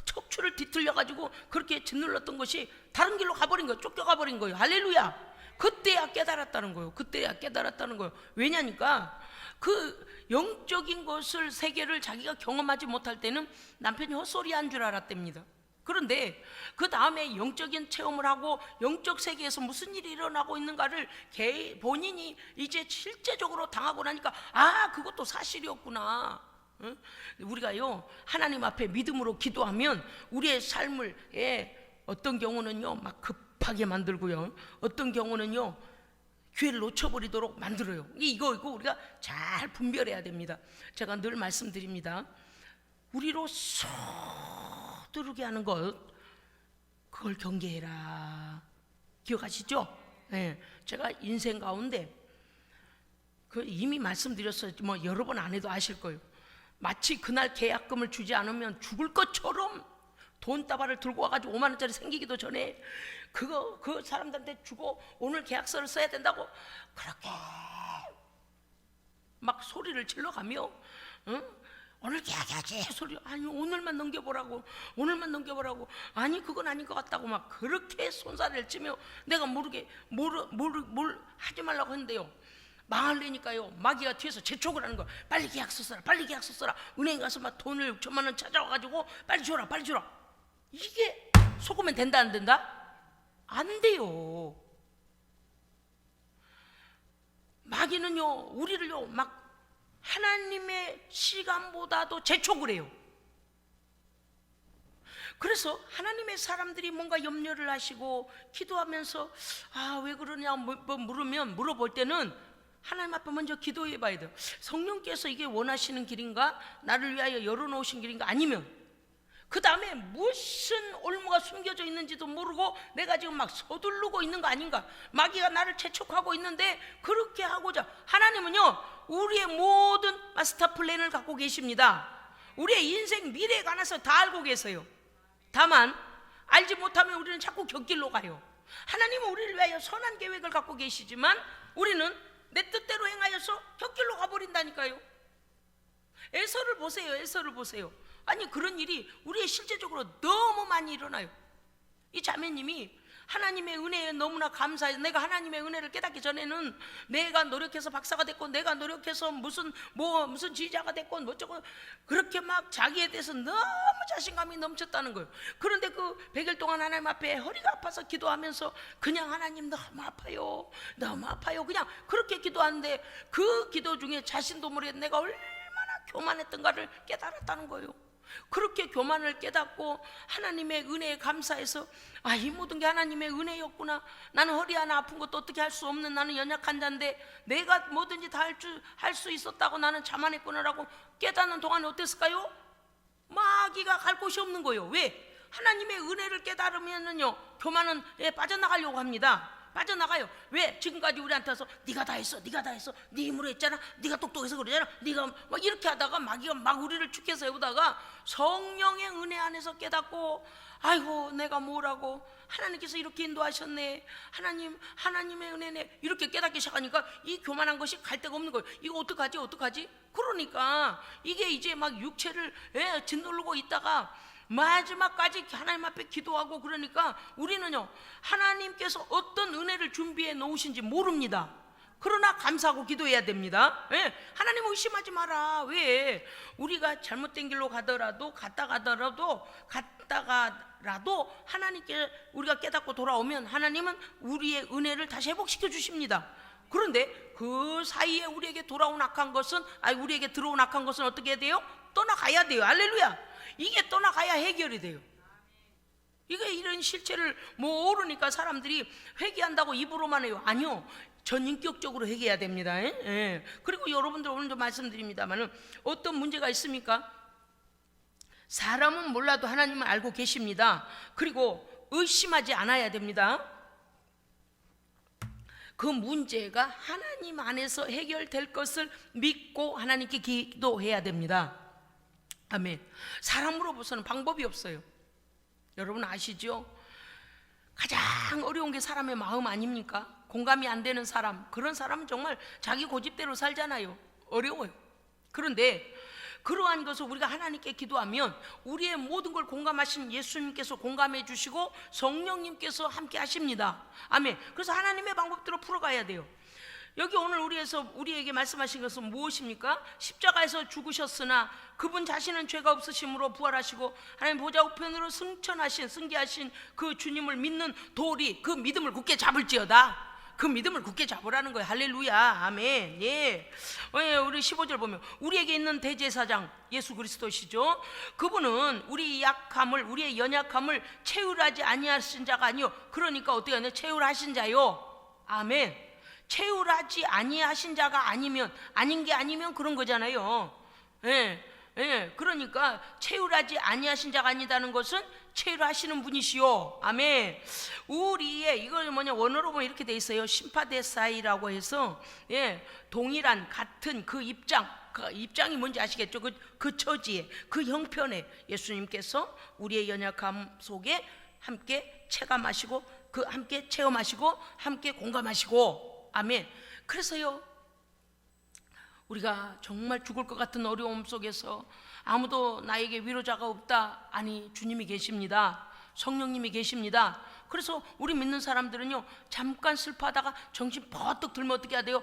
척추를 뒤틀려 가지고 그렇게 짓눌렀던 것이 다른 길로 가버린 거예요. 쫓겨가 버린 거예요. 할렐루야. 그때야 깨달았다는 거예요. 그때야 깨달았다는 거예요. 왜냐니까 그 영적인 것을, 세계를 자기가 경험하지 못할 때는 남편이 헛소리 한 줄 알았답니다. 그런데 그 다음에 영적인 체험을 하고 영적 세계에서 무슨 일이 일어나고 있는가를 본인이 이제 실제적으로 당하고 나니까, 그것도 사실이었구나. 우리가요, 하나님 앞에 믿음으로 기도하면 우리의 삶을 어떤 경우는요 막 급하게 만들고요, 어떤 경우는요 기회를 놓쳐버리도록 만들어요. 이거 우리가 잘 분별해야 됩니다. 제가 늘 말씀드립니다. 우리로 서두르게 하는 것, 그걸 경계해라. 기억하시죠? 제가 인생 가운데 이미 말씀드렸어요. 뭐 여러 번 안 해도 아실 거예요. 마치 그날 계약금을 주지 않으면 죽을 것처럼 돈다발을 들고 와가지고 5만 원짜리 생기기도 전에 그 사람들한테 주고 오늘 계약서를 써야 된다고 그렇게 막 소리를 질러가며, 오늘 계약해야지 소리, 아니 오늘만 넘겨보라고, 아니 그건 아닌 것 같다고 막 그렇게 손살을 치며, 내가 모르게 뭘 하지 말라고 했는데요, 망할래니까요 마귀가 뒤에서 재촉을 하는 거야. 빨리 계약서 써라, 빨리 계약서 써라. 은행 가서 막 돈을 6천만 원 찾아와가지고 빨리 줘라. 이게 속으면 된다 안 된다? 안 돼요. 마귀는요 우리를요 막 하나님의 시간보다도 재촉을 해요. 그래서 하나님의 사람들이 뭔가 염려를 하시고 기도하면서 왜 그러냐 물어볼 때는 하나님 앞에 먼저 기도해 봐야 돼요. 성령께서 이게 원하시는 길인가, 나를 위하여 열어놓으신 길인가, 아니면 그 다음에 무슨 올무가 숨겨져 있는지도 모르고 내가 지금 막 서두르고 있는 거 아닌가, 마귀가 나를 재촉하고 있는데 그렇게 하고자, 하나님은요 우리의 모든 마스터 플랜을 갖고 계십니다. 우리의 인생 미래에 관해서 다 알고 계세요. 다만 알지 못하면 우리는 자꾸 곁길로 가요. 하나님은 우리를 위하여 선한 계획을 갖고 계시지만 우리는 내 뜻대로 행하여서 곁길로 가버린다니까요. 에서를 보세요. 에서를 보세요. 아니 그런 일이 우리의 실제적으로 너무 많이 일어나요. 이 자매님이 하나님의 은혜에 너무나 감사해서, 내가 하나님의 은혜를 깨닫기 전에는 내가 노력해서 박사가 됐고 내가 노력해서 무슨 지휘자가 됐고 뭐저고 그렇게 막 자기에 대해서 너무 자신감이 넘쳤다는 거예요. 그런데 그 100일 동안 하나님 앞에 허리가 아파서 기도하면서 그냥 하나님 너무 아파요 너무 아파요 그냥 그렇게 기도하는데 그 기도 중에 자신도 모르게 내가 얼마나 교만했던가를 깨달았다는 거예요. 그렇게 교만을 깨닫고 하나님의 은혜에 감사해서 이 모든 게 하나님의 은혜였구나. 나는 허리 하나 아픈 것도 어떻게 할 수 없는 나는 연약한 자인데 내가 뭐든지 다 할 수 있었다고 나는 자만했구나라고 깨닫는 동안에 어땠을까요? 마귀가 갈 곳이 없는 거예요. 왜? 하나님의 은혜를 깨달으면은요 교만은 빠져나가려고 합니다. 빠져나가요. 왜? 지금까지 우리한테 와서 네가 다 했어 네가 다 했어 네 힘으로 했잖아 네가 똑똑해서 그러잖아 네가 막 이렇게 하다가 마귀가 막 우리를 축해서 해보다가 성령의 은혜 안에서 깨닫고 아이고 내가 뭐라고, 하나님께서 이렇게 인도하셨네, 하나님의 은혜네, 이렇게 깨닫기 시작하니까 이 교만한 것이 갈 데가 없는 거예요. 이거 어떡하지? 그러니까 이게 이제 막 육체를 짓누르고 있다가 마지막까지 하나님 앞에 기도하고 그러니까 우리는요 하나님께서 어떤 은혜를 준비해 놓으신지 모릅니다. 그러나 감사하고 기도해야 됩니다. 하나님 의심하지 마라. 왜? 우리가 잘못된 길로 갔다가라도 하나님께 우리가 깨닫고 돌아오면 하나님은 우리의 은혜를 다시 회복시켜 주십니다. 그런데 그 사이에 우리에게 들어온 악한 것은 어떻게 해야 돼요? 떠나가야 돼요. 할렐루야. 이게 떠나가야 해결이 돼요. 이게 이런 실체를 모르니까 사람들이 회개한다고 입으로만 해요. 아니요, 전인격적으로 회개해야 됩니다. 그리고 여러분들 오늘도 말씀드립니다만 어떤 문제가 있습니까? 사람은 몰라도 하나님은 알고 계십니다. 그리고 의심하지 않아야 됩니다. 그 문제가 하나님 안에서 해결될 것을 믿고 하나님께 기도해야 됩니다. 아멘. 사람으로부터는 방법이 없어요. 여러분 아시죠? 가장 어려운 게 사람의 마음 아닙니까? 공감이 안 되는 사람, 그런 사람은 정말 자기 고집대로 살잖아요. 어려워요. 그런데 그러한 것을 우리가 하나님께 기도하면 우리의 모든 걸 공감하신 예수님께서 공감해 주시고 성령님께서 함께 하십니다. 아멘. 그래서 하나님의 방법대로 풀어가야 돼요. 여기 오늘 우리에게 말씀하신 것은 무엇입니까? 십자가에서 죽으셨으나 그분 자신은 죄가 없으심으로 부활하시고 하나님 보좌 우편으로 승계하신 그 주님을 믿는 도리, 그 믿음을 굳게 잡을지어다. 그 믿음을 굳게 잡으라는 거예요. 할렐루야. 아멘. 우리 15절 보면 우리에게 있는 대제사장 예수 그리스도시죠. 그분은 우리의 연약함을 채울하지 아니하신 자가 아니요. 그러니까 어떻게 하냐? 채울하신 자요. 아멘. 채울하지 아니하신 자가 아닌 게 아니면 그런 거잖아요. 그러니까 채울하지 아니하신 자가 아니다는 것은 채울하시는 분이시요. 아멘. 우리의 이걸 원어로 보면 이렇게 돼 있어요. 심파데사이라고 해서 동일한 같은 그 입장이 뭔지 아시겠죠? 그 처지에, 그 형편에 예수님께서 우리의 연약함 속에 함께 체감하시고 함께 체험하시고 함께 공감하시고. 아멘. 그래서요 우리가 정말 죽을 것 같은 어려움 속에서 아무도 나에게 위로자가 없다. 아니, 주님이 계십니다. 성령님이 계십니다. 그래서 우리 믿는 사람들은요 잠깐 슬퍼하다가 정신 버뜩 들면 어떻게 해야 돼요?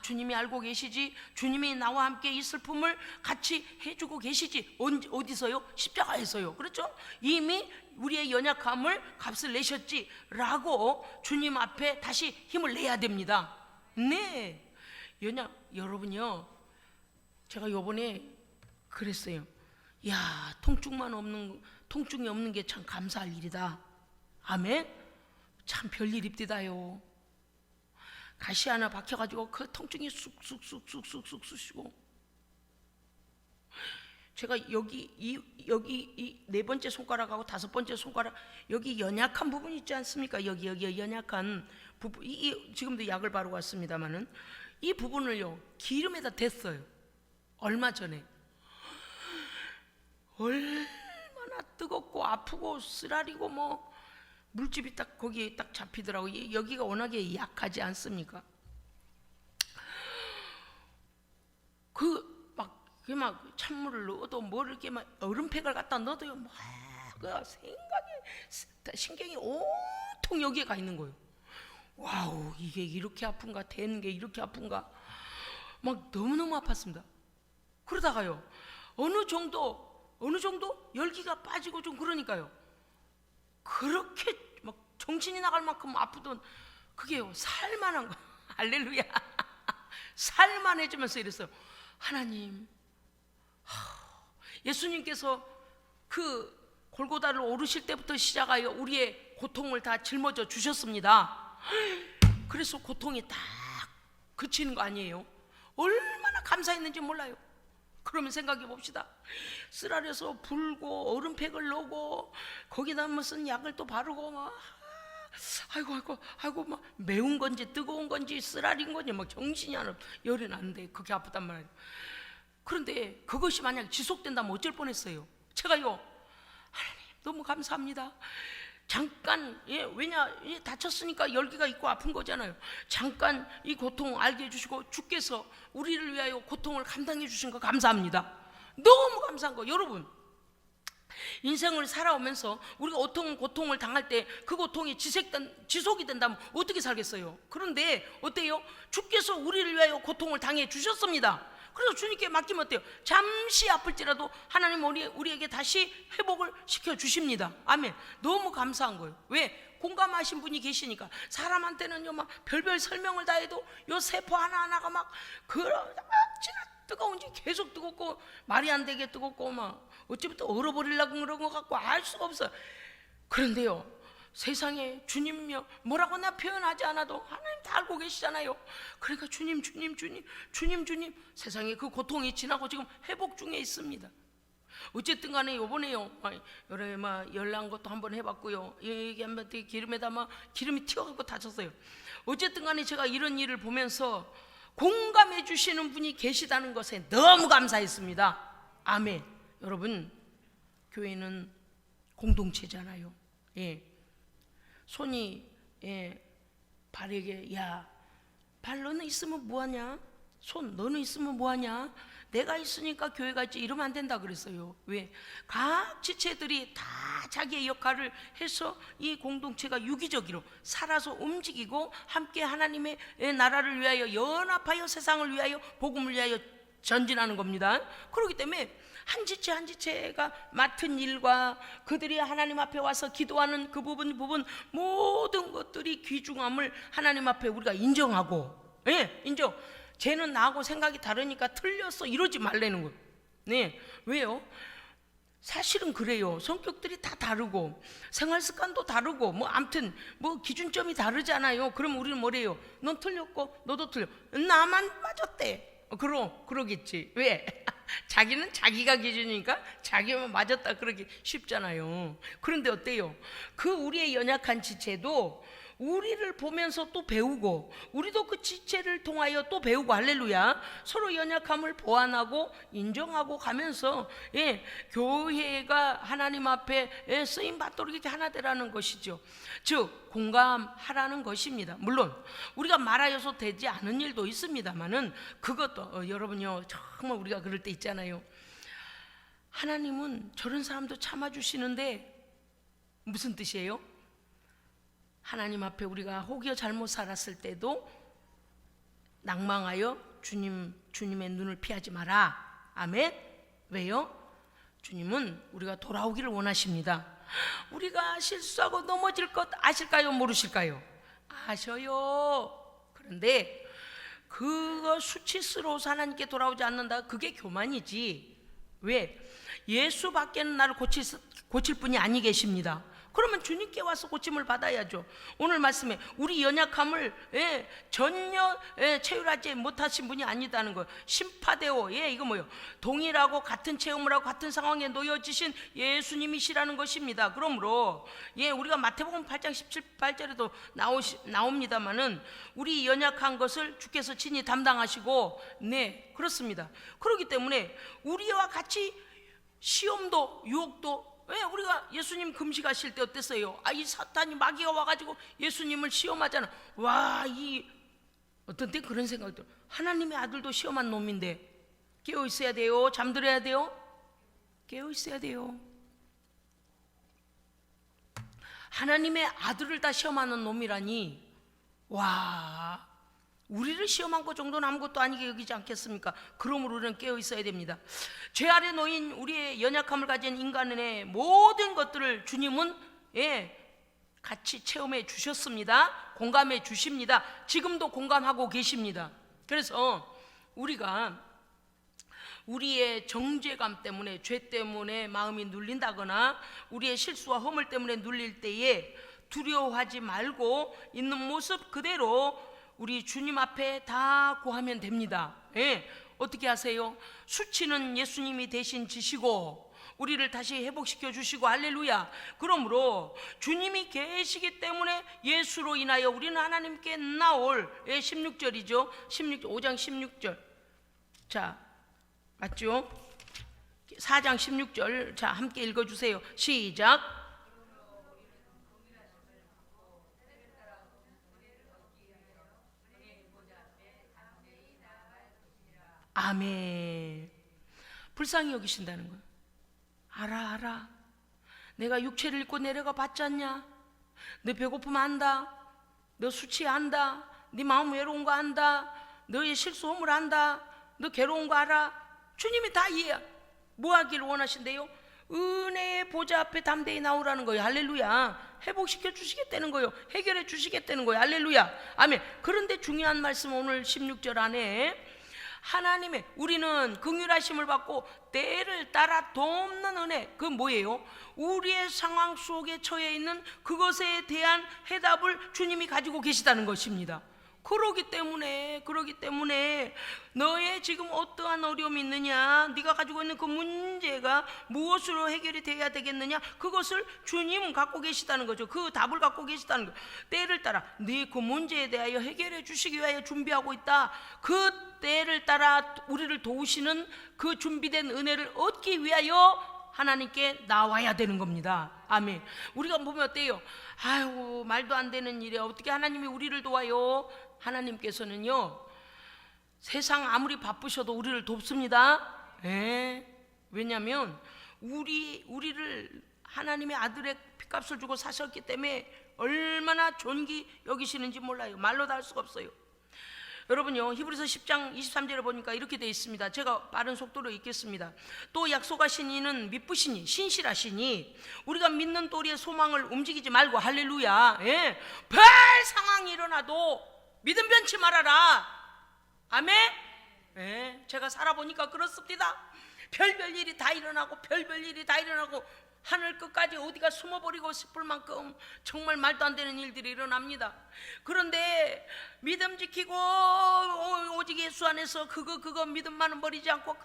주님이 알고 계시지, 주님이 나와 함께 이 슬픔을 같이 해주고 계시지. 어디서요? 십자가에서요. 그렇죠? 이미 우리의 연약함을 값을 내셨지 라고 주님 앞에 다시 힘을 내야 됩니다. 네. 여러분요, 제가 요번에 그랬어요. 야, 통증이 없는 게 참 감사할 일이다. 아멘. 참 별일입디다요. 가시 하나 박혀가지고 그 통증이 쑥쑥쑥쑥쑥쑥 쑤시고, 제가 여기 이 네 번째 손가락하고 다섯 번째 손가락, 여기 연약한 부분 있지 않습니까? 여기 연약한 부분, 지금도 약을 바르고 왔습니다만은 이 부분을요, 기름에다 댔어요. 얼마 전에. 얼마나 뜨겁고 아프고 쓰라리고 뭐 물집이 딱 거기에 딱 잡히더라고요. 여기가 워낙에 약하지 않습니까? 막 찬물을 넣어도 뭘 이렇게 막 얼음팩을 갖다 넣어도요, 막 신경이 온통 여기에 가 있는 거예요. 와우, 이게 이렇게 아픈가, 되는 게 이렇게 아픈가, 막 너무너무 아팠습니다. 그러다가요, 어느 정도 열기가 빠지고 좀 그러니까요, 그렇게 막 정신이 나갈 만큼 아프던 그게요, 살만한 거. 할렐루야. 살만해지면서 이랬어요. 하나님, 예수님께서 그 골고다를 오르실 때부터 시작하여 우리의 고통을 다 짊어져 주셨습니다. 그래서 고통이 딱 그치는 거 아니에요? 얼마나 감사했는지 몰라요. 그러면 생각해 봅시다. 쓰라려서 불고 얼음팩을 넣고 거기다 무슨 약을 또 바르고 막 아이고 막 매운 건지 뜨거운 건지 쓰라린 건지 막 정신이 안 없, 열이 나는데 그게 아프단 말이에요. 그런데 그것이 만약 지속된다면 어쩔 뻔했어요. 제가요, 하나님 너무 감사합니다. 잠깐, 왜냐, 다쳤으니까 열기가 있고 아픈 거잖아요. 잠깐 이 고통 알게 해주시고 주께서 우리를 위하여 고통을 감당해 주신 거 감사합니다. 너무 감사한 거. 여러분, 인생을 살아오면서 우리가 고통을 당할 때 그 고통이 지속이 된다면 어떻게 살겠어요? 그런데 어때요? 주께서 우리를 위하여 고통을 당해 주셨습니다. 그래서 주님께 맡기면 어때요? 잠시 아플지라도 하나님 우리에게 다시 회복을 시켜주십니다. 아멘. 너무 감사한 거예요. 왜? 공감하신 분이 계시니까. 사람한테는요, 막 별별 설명을 다 해도 요 세포 하나하나가 막 뜨거운지 계속 뜨겁고 말이 안 되게 뜨겁고 막 어찌부터 얼어버리려고 그런 것 같고 알 수가 없어요. 그런데요, 세상에 주님이며 뭐라고 나 표현하지 않아도 하나님 다 알고 계시잖아요. 그러니까 주님 세상에 그 고통이 지나고 지금 회복 중에 있습니다. 어쨌든 간에 요번에요, 여러 막 열난 것도 한번 해봤고요, 얘기하면 기름에다 막 기름이 튀어갖고 다쳤어요. 어쨌든 간에 제가 이런 일을 보면서 공감해 주시는 분이 계시다는 것에 너무 감사했습니다. 아멘. 여러분, 교회는 공동체잖아요. 손이 발에게, 야, 발 너는 있으면 뭐하냐? 손 너는 있으면 뭐하냐? 내가 있으니까 교회가 있지, 이러면 안 된다 그랬어요. 왜? 각 지체들이 다 자기의 역할을 해서 이 공동체가 유기적으로 살아서 움직이고 함께 하나님의 나라를 위하여 연합하여 세상을 위하여 복음을 위하여 전진하는 겁니다. 그렇기 때문에 한 지체 한 지체가 맡은 일과 그들이 하나님 앞에 와서 기도하는 그 부분 모든 것들이 귀중함을 하나님 앞에 우리가 인정하고, 인정. 쟤는 나하고 생각이 다르니까 틀렸어 이러지 말라는 거예요. 왜요? 사실은 그래요. 성격들이 다 다르고 생활 습관도 다르고 뭐 아무튼 뭐 기준점이 다르잖아요. 그럼 우리는 뭐래요? 넌 틀렸고 너도 틀려. 나만 맞았대. 그러겠지. 왜? 자기는 자기가 기준이니까 자기만 맞았다 그러기 쉽잖아요. 그런데 어때요? 그 우리의 연약한 지체도 우리를 보면서 또 배우고, 우리도 그 지체를 통하여 또 배우고, 할렐루야. 서로 연약함을 보완하고 인정하고 가면서 교회가 하나님 앞에 쓰임 받도록 이렇게 하나 되라는 것이죠. 즉 공감하라는 것입니다. 물론 우리가 말하여서 되지 않은 일도 있습니다만은 그것도 여러분요, 정말 우리가 그럴 때 있잖아요. 하나님은 저런 사람도 참아주시는데 무슨 뜻이에요? 하나님 앞에 우리가 혹여 잘못 살았을 때도 낭망하여 주님의 눈을 피하지 마라. 아멘. 왜요? 주님은 우리가 돌아오기를 원하십니다. 우리가 실수하고 넘어질 것 아실까요? 모르실까요? 아셔요. 그런데 그거 수치스러워서 하나님께 돌아오지 않는다, 그게 교만이지. 왜? 예수밖에는 나를 고칠 분이 아니 계십니다. 그러면 주님께 와서 고침을 받아야죠. 오늘 말씀에 우리 연약함을 전혀 체휼하지 못하신 분이 아니다는 거예요. 심파되오, 이거 뭐예요? 동일하고 같은 체험을 하고 같은 상황에 놓여지신 예수님이시라는 것입니다. 그러므로 우리가 마태복음 8장 17절에도 나옵니다만은 우리 연약한 것을 주께서 친히 담당하시고, 그렇습니다. 그렇기 때문에 우리와 같이 시험도 유혹도, 왜 우리가 예수님 금식하실 때 어땠어요? 이 사탄이 마귀가 와가지고 예수님을 시험하잖아. 어떤 때 그런 생각이 들어. 하나님의 아들도 시험한 놈인데 깨어 있어야 돼요? 잠들어야 돼요? 깨어 있어야 돼요. 하나님의 아들을 다 시험하는 놈이라니, 우리를 시험한 것 정도는 아무것도 아니게 여기지 않겠습니까? 그러므로 우리는 깨어 있어야 됩니다. 죄 아래 놓인 우리의 연약함을 가진 인간의 모든 것들을 주님은 같이 체험해 주셨습니다. 공감해 주십니다. 지금도 공감하고 계십니다. 그래서 우리가 우리의 정죄감 때문에, 죄 때문에 마음이 눌린다거나 우리의 실수와 허물 때문에 눌릴 때에 두려워하지 말고 있는 모습 그대로 우리 주님 앞에 다 고하면 됩니다. 어떻게 하세요? 수치는 예수님이 대신 지시고 우리를 다시 회복시켜 주시고, 할렐루야. 그러므로 주님이 계시기 때문에 예수로 인하여 우리는 하나님께 나올 16절이죠. 5장 16절. 자, 맞죠? 4장 16절. 자, 함께 읽어주세요. 시작. 아멘. 불쌍히 여기신다는 거예요. 알아. 내가 육체를 입고 내려가 봤지 않냐? 너 배고픔 안다. 너 수치 안다. 네 마음 외로운 거 안다. 너의 실수 허물 안다. 너 괴로운 거 알아. 주님이 다 이해야. 뭐 하기를 원하신대요? 은혜의 보좌 앞에 담대히 나오라는 거예요. 할렐루야. 회복시켜 주시겠다는 거예요. 해결해 주시겠다는 거예요. 할렐루야. 아멘. 그런데 중요한 말씀, 오늘 16절 안에 하나님의, 우리는 긍휼하심을 받고 때를 따라 돕는 은혜, 그건 뭐예요? 우리의 상황 속에 처해 있는 그것에 대한 해답을 주님이 가지고 계시다는 것입니다. 그러기 때문에 너의 지금 어떠한 어려움이 있느냐, 네가 가지고 있는 그 문제가 무엇으로 해결이 돼야 되겠느냐, 그것을 주님은 갖고 계시다는 거죠. 그 답을 갖고 계시다는 거예요. 때를 따라 네 그 문제에 대하여 해결해 주시기 위하여 준비하고 있다. 그 때를 따라 우리를 도우시는 그 준비된 은혜를 얻기 위하여 하나님께 나와야 되는 겁니다. 아멘. 우리가 보면 어때요? 아유, 말도 안 되는 일이야. 어떻게 하나님이 우리를 도와요? 하나님께서는요, 세상 아무리 바쁘셔도 우리를 돕습니다. 왜냐하면 우리를 하나님의 아들의 피값을 주고 사셨기 때문에 얼마나 존귀 여기시는지 몰라요. 말로 다 할 수가 없어요. 여러분요, 히브리서 10장 23절에 보니까 이렇게 되어 있습니다. 제가 빠른 속도로 읽겠습니다. 또 약속하신 이는 미쁘시니 신실하시니 우리가 믿는 도리의 소망을 움직이지 말고, 할렐루야, 별 상황이 일어나도 믿음 변치 말아라. 아멘. 제가 살아보니까 그렇습니다. 별별 일이 다 일어나고 하늘 끝까지 어디가 숨어버리고 싶을 만큼 정말 말도 안 되는 일들이 일어납니다. 그런데 믿음 지키고 오직 예수 안에서 그거 믿음만은 버리지 않고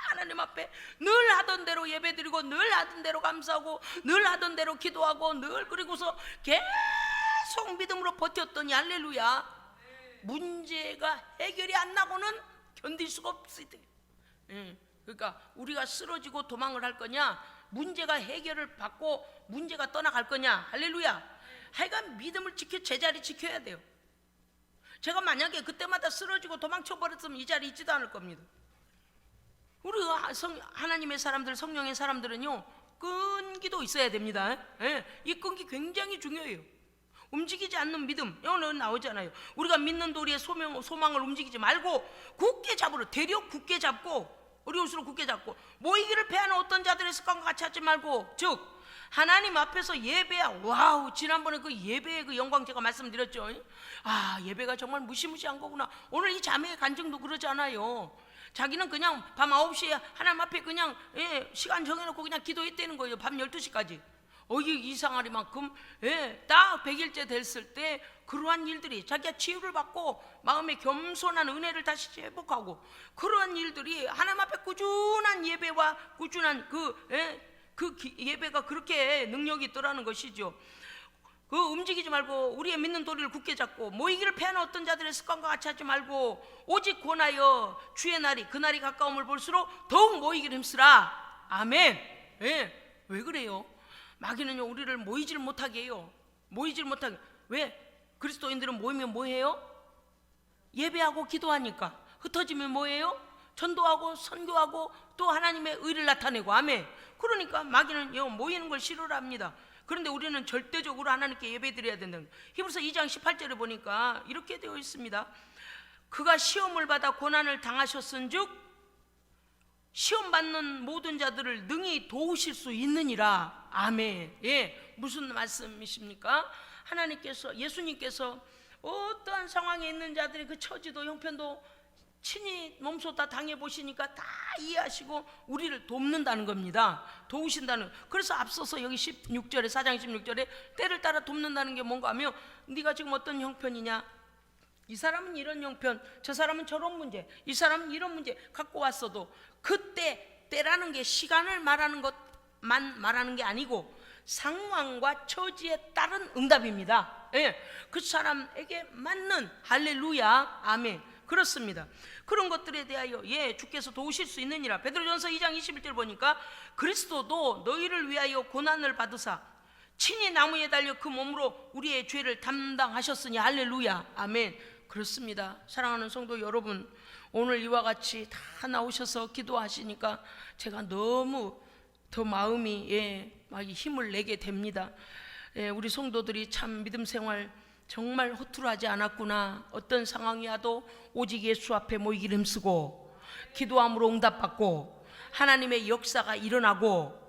하나님 앞에 늘 하던 대로 예배드리고 늘 하던 대로 감사하고 늘 하던 대로 기도하고 늘, 그리고서 계속 믿음으로 버텼더니, 할렐루야, 문제가 해결이 안 나고는 견딜 수가 없어요. 그러니까 우리가 쓰러지고 도망을 할 거냐, 문제가 해결을 받고 문제가 떠나갈 거냐, 할렐루야. 하여간 믿음을 지켜 제자리 지켜야 돼요. 제가 만약에 그때마다 쓰러지고 도망쳐 버렸으면 이 자리에 있지도 않을 겁니다. 우리 하나님의 사람들, 성령의 사람들은요, 끈기도 있어야 됩니다. 이 끈기 굉장히 중요해요. 움직이지 않는 믿음, 오늘 나오잖아요. 우리가 믿는 도리의 소망을 움직이지 말고 굳게 잡으러, 되려 굳게 잡고, 어려울수록 굳게 잡고, 모이기를 패하는 어떤 자들의 습관과 같이 하지 말고, 즉 하나님 앞에서 예배야. 와우, 지난번에 그 예배의 그 영광 제가 말씀드렸죠. 아, 예배가 정말 무시무시한 거구나. 오늘 이 자매의 간증도 그러잖아요. 자기는 그냥 밤 9시에 하나님 앞에 그냥 시간 정해놓고 그냥 기도했다는 거예요. 밤 12시까지. 이상하리만큼 딱 100일째 됐을 때 그러한 일들이, 자기가 치유를 받고 마음의 겸손한 은혜를 다시 회복하고, 그러한 일들이 하나님 앞에 꾸준한 예배와 꾸준한 예배가 그렇게 능력이 있더라는 것이죠. 움직이지 말고 우리의 믿는 도리를 굳게 잡고 모이기를 패하는 어떤 자들의 습관과 같이 하지 말고 오직 권하여 주의 날이, 그 날이 가까움을 볼수록 더욱 모이기를 힘쓰라. 아멘. 왜 그래요? 마귀는요, 우리를 모이질 못하게 해요. 모이질 못하게. 왜? 그리스도인들은 모이면 뭐해요? 예배하고 기도하니까. 흩어지면 뭐해요? 전도하고 선교하고 또 하나님의 의를 나타내고. 아멘. 그러니까 마귀는 모이는 걸 싫어를 합니다. 그런데 우리는 절대적으로 하나님께 예배드려야 된다는 거예요. 히브리서 2장 18절에 보니까 이렇게 되어 있습니다. 그가 시험을 받아 고난을 당하셨은즉 시험 받는 모든 자들을 능히 도우실 수 있느니라. 아멘. 무슨 말씀이십니까? 하나님께서, 예수님께서 어떠한 상황에 있는 자들의 그 처지도 형편도 친히 몸소 다 당해보시니까 다 이해하시고 우리를 돕는다는 겁니다. 도우신다는. 그래서 앞서서 여기 16절에, 4장 16절에 때를 따라 돕는다는 게 뭔가 하면, 네가 지금 어떤 형편이냐, 이 사람은 이런 형편, 저 사람은 저런 문제, 이 사람은 이런 문제 갖고 왔어도 그때, 때라는 게 시간을 말하는 것만 말하는 게 아니고 상황과 처지에 따른 응답입니다. 그 사람에게 맞는, 할렐루야, 아멘. 그렇습니다. 그런 것들에 대하여 주께서 도우실 수 있느니라. 베드로전서 2장 21절 보니까 그리스도도 너희를 위하여 고난을 받으사 친히 나무에 달려 그 몸으로 우리의 죄를 담당하셨으니 할렐루야, 아멘. 그렇습니다. 사랑하는 성도 여러분, 오늘 이와 같이 다 나오셔서 기도하시니까 제가 너무 더 마음이 막 힘을 내게 됩니다. 우리 성도들이 참 믿음 생활 정말 허투루하지 않았구나. 어떤 상황이 와도 오직 예수 앞에 모이기를 힘쓰고 기도함으로 응답받고 하나님의 역사가 일어나고,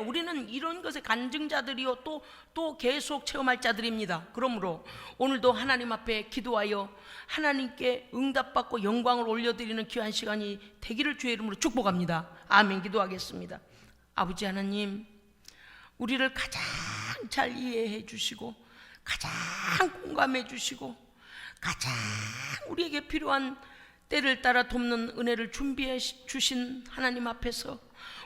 우리는 이런 것의 간증자들이요 또 계속 체험할 자들입니다. 그러므로 오늘도 하나님 앞에 기도하여 하나님께 응답받고 영광을 올려드리는 귀한 시간이 되기를 주의 이름으로 축복합니다. 아멘. 기도하겠습니다. 아버지 하나님, 우리를 가장 잘 이해해 주시고 가장 공감해 주시고 가장 우리에게 필요한 때를 따라 돕는 은혜를 준비해 주신 하나님 앞에서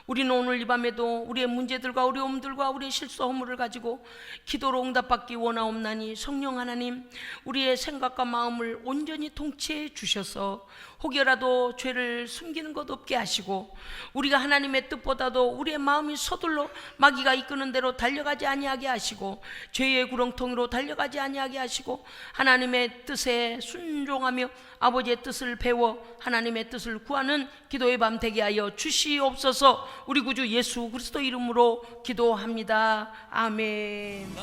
우리는 오늘 이 밤에도 우리의 문제들과 어려움들과 우리의 실수 허물을 가지고 기도로 응답받기 원하옵나니, 성령 하나님, 우리의 생각과 마음을 온전히 통치해 주셔서 혹여라도 죄를 숨기는 것 없게 하시고, 우리가 하나님의 뜻보다도 우리의 마음이 서둘러 마귀가 이끄는 대로 달려가지 아니하게 하시고, 죄의 구렁텅이로 달려가지 아니하게 하시고, 하나님의 뜻에 순종하며 아버지의 뜻을 배워 하나님의 뜻을 구하는 기도의 밤 되게 하여 주시옵소서. 우리 구주 예수 그리스도 이름으로 기도합니다. 아멘.